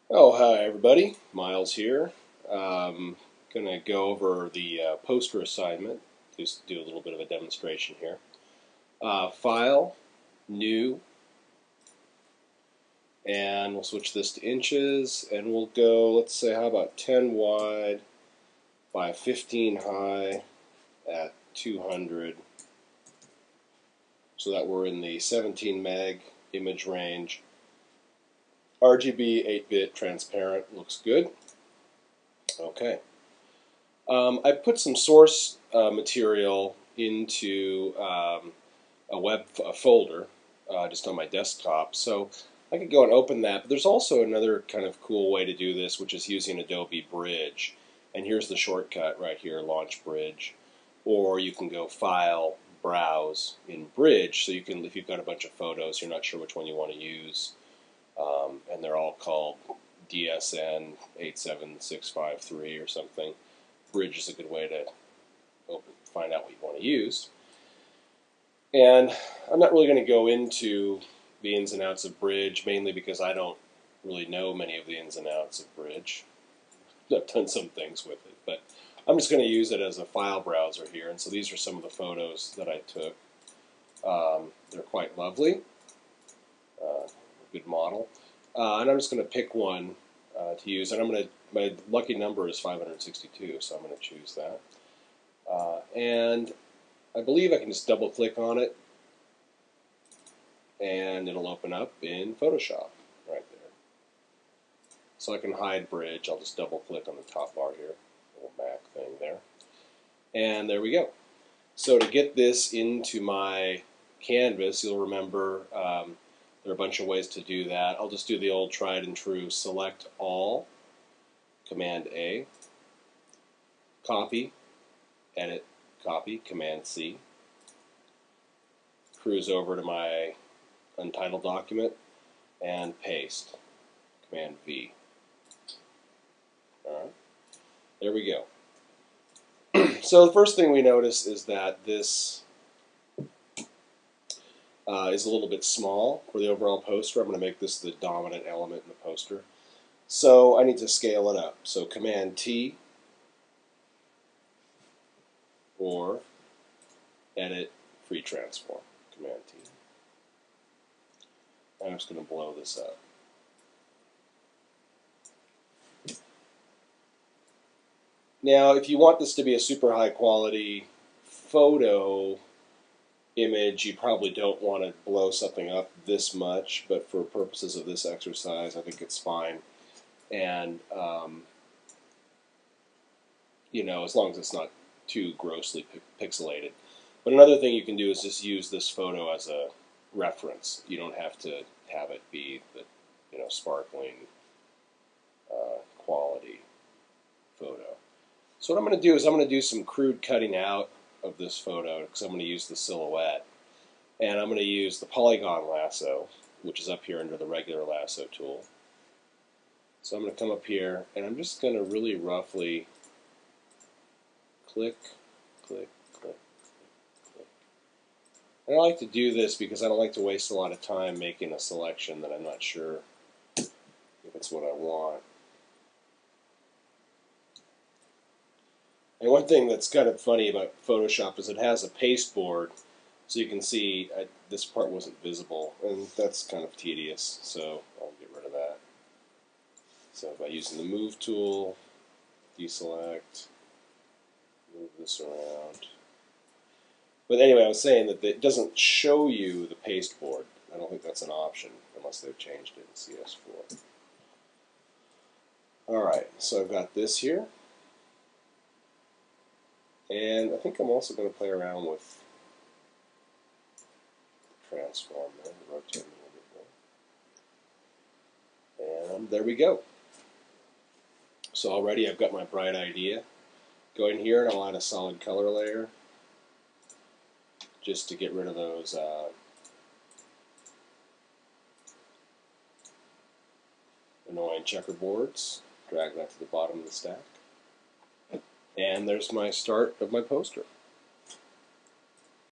Oh, hi everybody. Miles here. Gonna go over the poster assignment. Just do a little bit of a demonstration here. File, new, and we'll switch this to inches, and we'll go, let's say, how about 10 wide by 15 high at 200, so that we're in the 17 meg image range. RGB 8-bit transparent looks good. Okay. I put some source material into a folder just on my desktop, so I could go and open that. But there's also another kind of cool way to do this, which is using Adobe Bridge. And here's the shortcut right here, Launch Bridge. Or you can go File, Browse in Bridge. So you can, if you've got a bunch of photos, you're not sure which one you want to use, and they're all called DSN 87653 or something. Bridge is a good way to find out what you want to use. And I'm not really going to go into the ins and outs of Bridge, mainly because I don't really know many of the ins and outs of Bridge. I've done some things with it, but I'm just going to use it as a file browser here. And so these are some of the photos that I took. They're quite lovely. Good model. And I'm just going to pick one to use, and my lucky number is 562, so I'm going to choose that. And I believe I can just double click on it, and it'll open up in Photoshop right there. So I can hide Bridge. I'll just double click on the top bar here, little Mac thing there, and there we go. So to get this into my canvas, you'll remember there are a bunch of ways to do that. I'll just do the old tried and true select all, Command A, copy, edit, copy, Command C, cruise over to my untitled document, and paste, Command V. Alright, there we go. So the first thing we notice is that this is a little bit small for the overall poster. I'm going to make this the dominant element in the poster. So I need to scale it up. So Command T, or edit, free transform, Command T. And I'm just going to blow this up. Now, if you want this to be a super high quality photo image, you probably don't want to blow something up this much, but for purposes of this exercise, I think it's fine. And, you know, as long as it's not too grossly pixelated. But another thing you can do is just use this photo as a reference. You don't have to have it be the, you know, sparkling quality photo. So what I'm going to do is I'm going to do some crude cutting out of this photo because I'm going to use the silhouette. And I'm going to use the polygon lasso, which is up here under the regular lasso tool. So I'm going to come up here and I'm just going to really roughly click, click, click, click. And I like to do this because I don't like to waste a lot of time making a selection that I'm not sure if it's what I want. And one thing that's kind of funny about Photoshop is it has a pasteboard, so you can see this part wasn't visible, and that's kind of tedious, so I'll get rid of that. So by using the Move tool, deselect, move this around. But anyway, I was saying that it doesn't show you the pasteboard. I don't think that's an option unless they've changed it in CS4. Alright, so I've got this here. And I think I'm also going to play around with transform there, rotate a little bit more. And there we go. So already I've got my bright idea. Go in here and I'll add a solid color layer just to get rid of those annoying checkerboards. Drag that to the bottom of the stack. And there's my start of my poster.